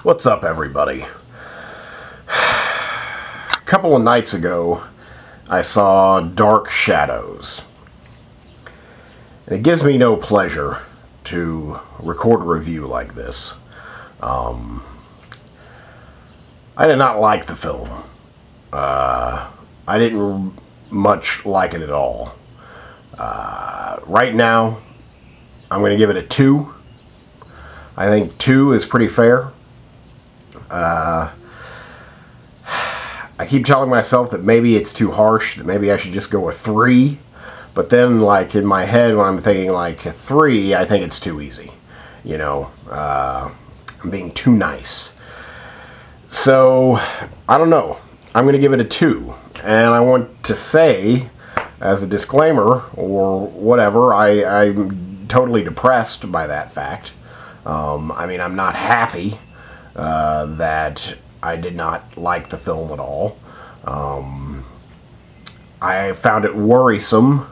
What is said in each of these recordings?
What's up, everybody? A couple of nights ago, I saw Dark Shadows. And it gives me no pleasure to record a review like this. I did not like the film. I didn't much like it at all. Right now, I'm going to give it a 2. I think 2 is pretty fair. I keep telling myself that maybe it's too harsh, that maybe I should just go with 3. But then, like, in my head, when I'm thinking, like, a 3, I think it's too easy. You know, I'm being too nice. So, I don't know. I'm going to give it a 2. And I want to say, as a disclaimer, or whatever, I'm totally depressed by that fact. I mean, I'm not happy that I did not like the film at all. I found it worrisome.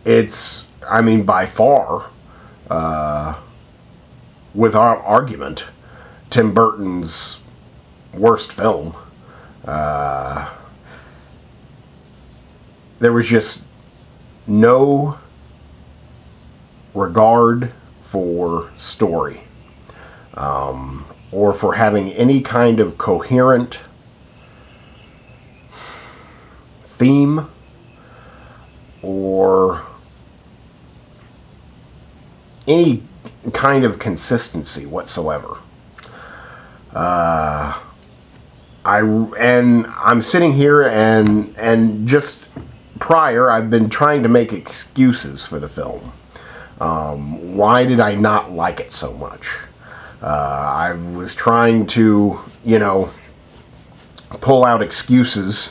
It's, I mean, by far, without argument, Tim Burton's worst film. There was just no regard for story, or for having any kind of coherent theme, or any kind of consistency whatsoever. I'm sitting here and just prior, I've been trying to make excuses for the film. Why did I not like it so much? I was trying to, you know, pull out excuses.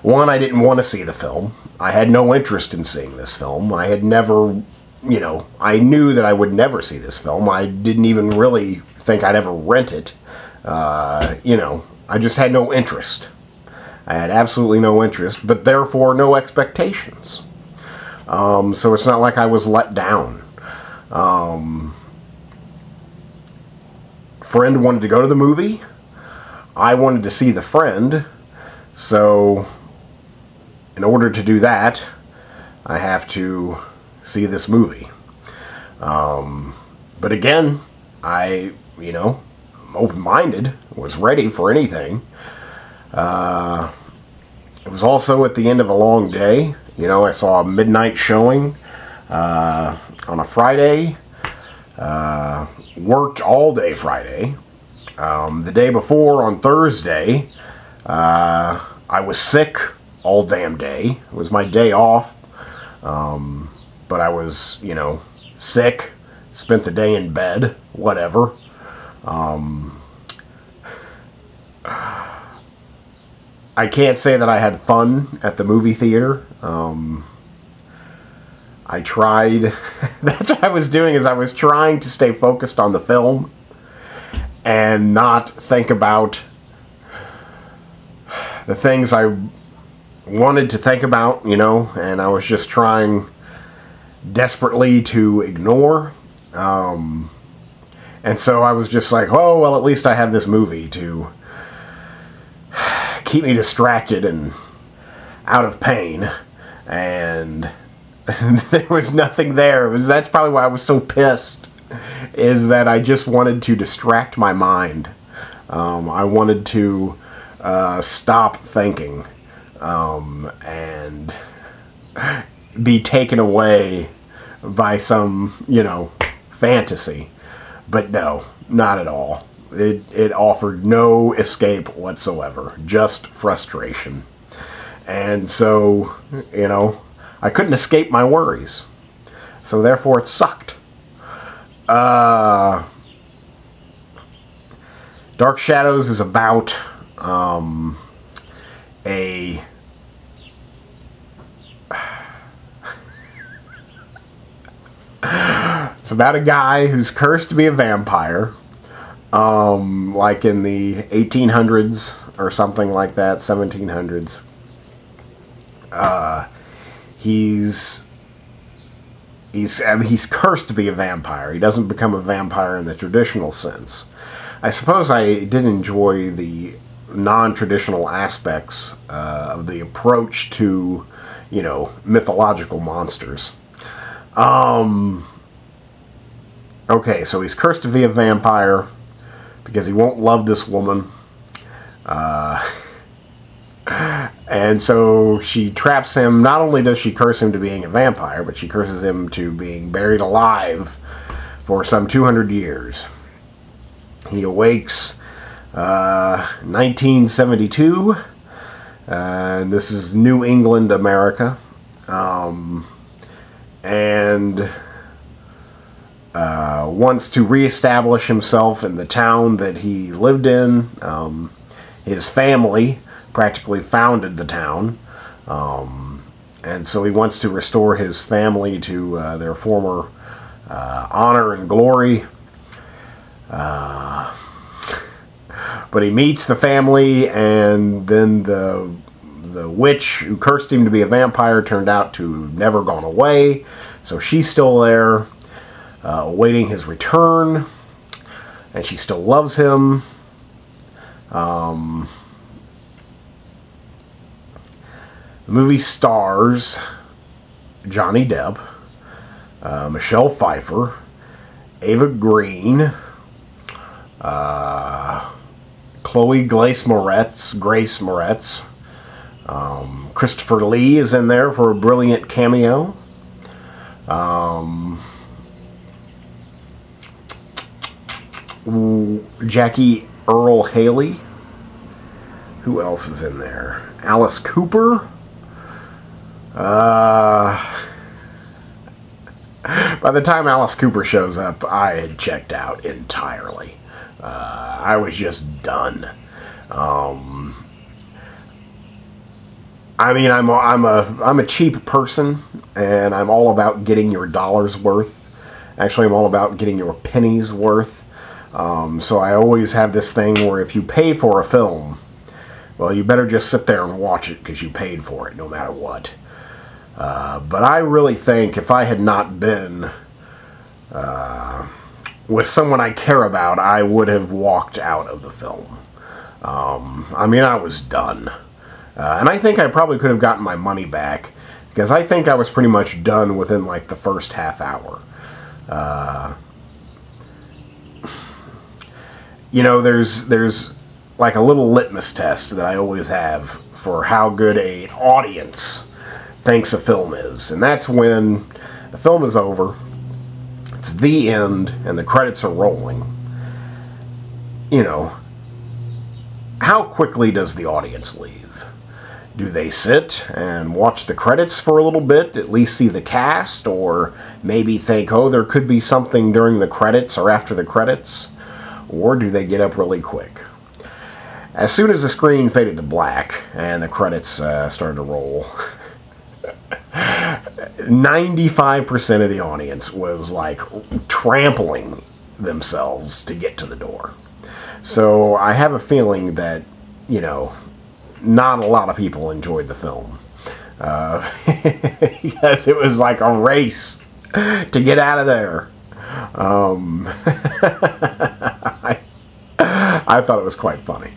One, I didn't want to see the film. I had no interest in seeing this film. I had never, you know, I knew that I would never see this film. I didn't even really think I'd ever rent it. You know, I just had no interest. I had absolutely no interest, but therefore no expectations. So it's not like I was let down. Friend wanted to go to the movie. I wanted to see the friend. So, in order to do that, I have to see this movie. But again, I'm open-minded, was ready for anything. It was also at the end of a long day. You know, I saw a midnight showing on a Friday. Worked all day Friday. The day before, on Thursday, I was sick all damn day. It was my day off. But I was, you know, sick. Spent the day in bed. Whatever. I can't say that I had fun at the movie theater. I tried, that's what I was doing, is I was trying to stay focused on the film and not think about the things I wanted to think about, you know, and I was just trying desperately to ignore. And so I was just like, oh, well, at least I have this movie to keep me distracted and out of pain, and there was nothing there. That's probably why I was so pissed, is that I just wanted to distract my mind. I wanted to stop thinking and be taken away by some, you know, fantasy. But no, not at all. It offered no escape whatsoever, just frustration. And so, you know, I couldn't escape my worries. So therefore it sucked. Dark Shadows is about it's about a guy who's cursed to be a vampire. Like in the 1800s or something like that, 1700s. He's I mean, he's cursed to be a vampire. He doesn't become a vampire in the traditional sense. I suppose I did enjoy the non-traditional aspects of the approach to, you know, mythological monsters. Okay, so he's cursed to be a vampire because he won't love this woman. And so she traps him. Not only does she curse him to being a vampire, but she curses him to being buried alive for some 200 years. He awakes 1972, and this is New England, America, and wants to reestablish himself in the town that he lived in. His family practically founded the town, and so he wants to restore his family to their former honor and glory. But he meets the family, and then the witch who cursed him to be a vampire turned out to have never gone away, so she's still there, awaiting his return, and she still loves him. The movie stars Johnny Depp, Michelle Pfeiffer, Ava Green, Chloe Grace Moretz. Christopher Lee is in there for a brilliant cameo. Jackie Earle Haley. Who else is in there? Alice Cooper. By the time Alice Cooper shows up, I had checked out entirely. I was just done. I mean, I'm a cheap person, and I'm all about getting your dollar's worth. Actually, I'm all about getting your penny's worth. So I always have this thing where if you pay for a film, well, you better just sit there and watch it because you paid for it, no matter what. But I really think if I had not been with someone I care about, I would have walked out of the film. I mean, I was done. And I think I probably could have gotten my money back, because I think I was pretty much done within, like, the first half hour. You know, there's like a little litmus test that I always have for how good an audience thinks a film is. And that's when the film is over, it's the end, and the credits are rolling. You know, how quickly does the audience leave? Do they sit and watch the credits for a little bit, at least see the cast, or maybe think, oh, there could be something during the credits or after the credits? Or do they get up really quick? As soon as the screen faded to black and the credits started to roll, 95% of the audience was like trampling themselves to get to the door. So I have a feeling that, you know, not a lot of people enjoyed the film. Yes, it was like a race to get out of there. I thought it was quite funny.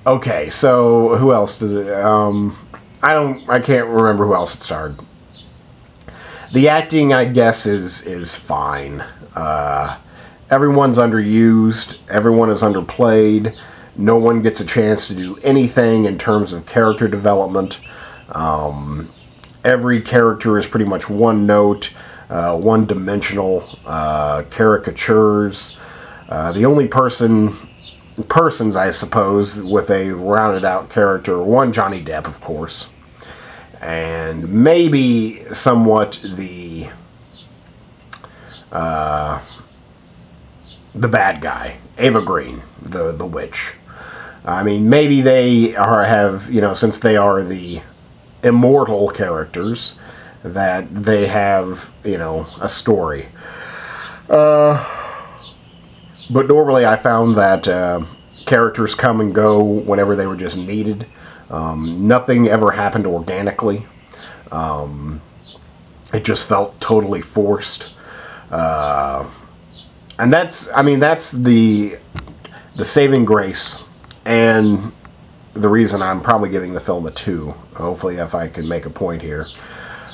Okay, so who else does it? I can't remember who else it starred. The acting, I guess, is fine. Everyone's underused. Everyone is underplayed. No one gets a chance to do anything in terms of character development. Every character is pretty much one note, one-dimensional caricatures. The only persons, I suppose, with a rounded-out character, one, Johnny Depp, of course, and maybe somewhat the bad guy, Ava Green, the witch. I mean, maybe they have, you know, since they are the immortal characters, that they have, you know, a story. But normally I found that characters come and go whenever they were just needed. Nothing ever happened organically. It just felt totally forced. And that's, I mean, that's the saving grace, and the reason I'm probably giving the film a 2. Hopefully, if I can make a point here.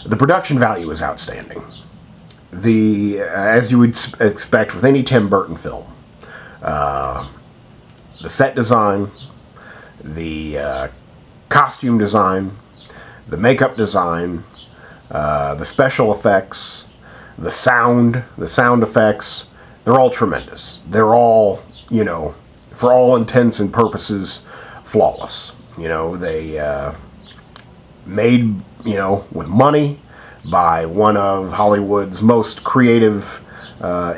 The production value is outstanding. As you would expect with any Tim Burton film, the set design, the costume design, the makeup design, the special effects, the sound effects, they're all tremendous. They're all, you know, for all intents and purposes, flawless. You know, they made, you know, with money by one of Hollywood's most creative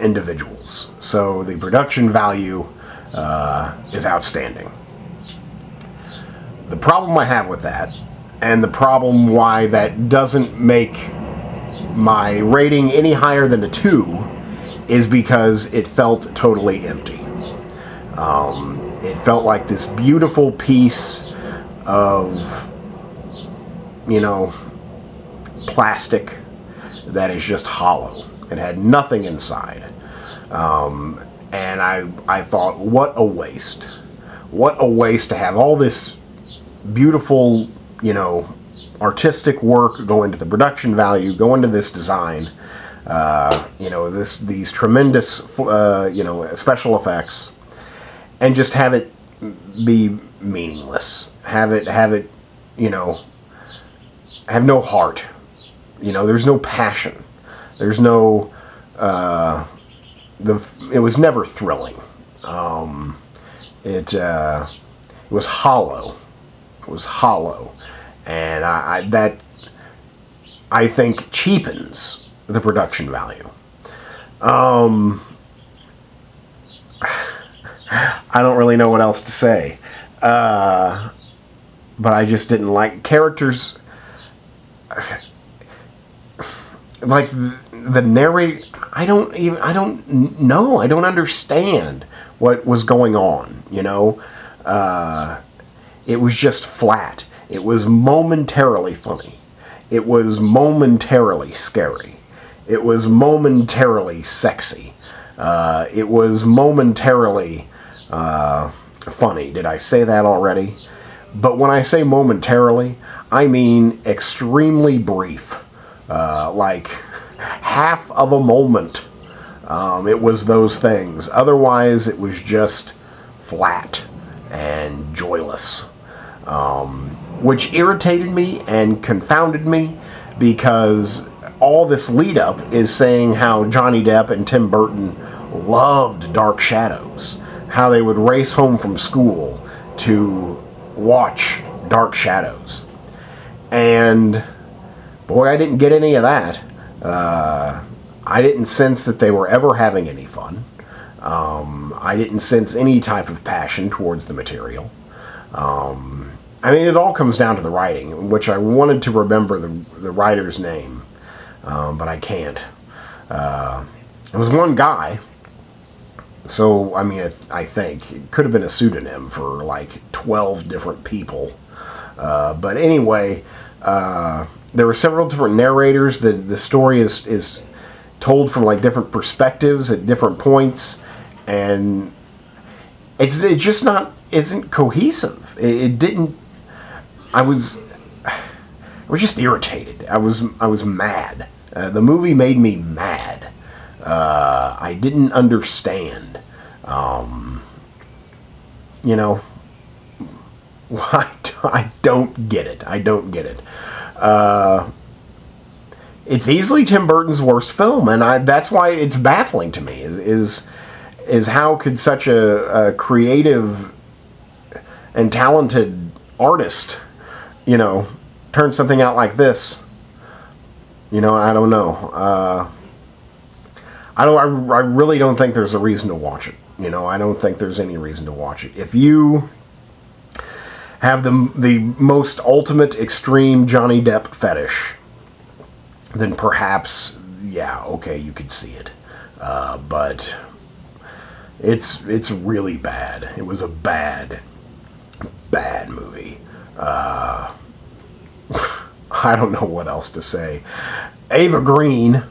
individuals. So the production value is outstanding. The problem I have with that, and the problem why that doesn't make my rating any higher than a 2, is because it felt totally empty. It felt like this beautiful piece of, you know, plastic that is just hollow. It had nothing inside. And I thought, what a waste. What a waste to have all this beautiful, you know, artistic work go into the production value, go into this design, you know, these tremendous, you know, special effects, and just have it be meaningless. Have it, you know, have no heart. You know, there's no passion. There's no, it was never thrilling. It was hollow. It was hollow. And I think cheapens the production value. I don't really know what else to say. But I just didn't like characters. Like the narrator, I don't know. I don't understand what was going on, you know. It was just flat. It was momentarily funny. It was momentarily scary. It was momentarily sexy. It was momentarily funny. Did I say that already? But when I say momentarily, I mean extremely brief. Like half of a moment. It was those things. Otherwise, it was just flat and joyless. Which irritated me and confounded me, because all this lead up is saying how Johnny Depp and Tim Burton loved Dark Shadows. How they would race home from school to watch Dark Shadows. And boy, I didn't get any of that. I didn't sense that they were ever having any fun. I didn't sense any type of passion towards the material. I mean, it all comes down to the writing, which I wanted to remember the writer's name, but I can't. It was one guy, so, I mean, I think it could have been a pseudonym for, like, 12 different people. But anyway, there were several different narrators. The story is told from, like, different perspectives at different points, and it just isn't cohesive. It didn't. I was just irritated. I was mad. The movie made me mad. I didn't understand. You know, I don't get it. I don't get it. It's easily Tim Burton's worst film, and that's why it's baffling to me. Is how could such a creative and talented artist, you know, turn something out like this? You know, I don't know. I really don't think there's a reason to watch it. You know, I don't think there's any reason to watch it. If you have the most ultimate extreme Johnny Depp fetish, then perhaps, yeah, okay, you could see it. But it's really bad. It was a bad movie. I don't know what else to say. Ava Green,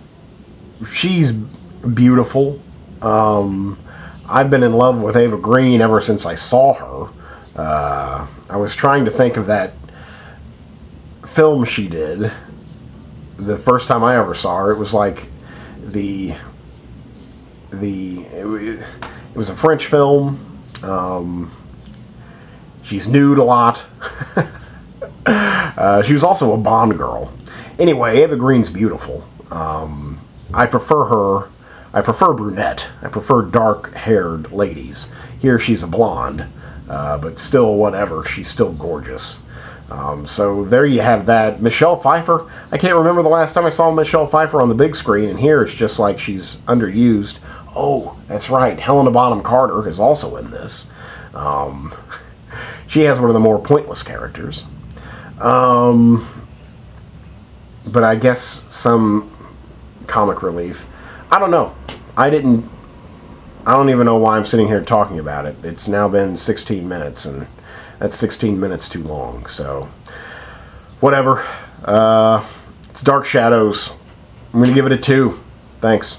she's beautiful. I've been in love with Ava Green ever since I saw her. I was trying to think of that film she did. The first time I ever saw her, it was like it was a French film. She's nude a lot. She was also a Bond girl. Anyway, Ava Green's beautiful. I prefer her. I prefer brunette. I prefer dark-haired ladies. Here she's a blonde, but still whatever. She's still gorgeous. So there you have that. Michelle Pfeiffer. I can't remember the last time I saw Michelle Pfeiffer on the big screen, and here it's just like she's underused. Oh, that's right. Helena Bonham Carter is also in this. She has one of the more pointless characters. But I guess some comic relief. I don't know. I don't even know why I'm sitting here talking about it. It's now been 16 minutes, and that's 16 minutes too long. So, whatever. It's Dark Shadows. I'm going to give it a 2. Thanks.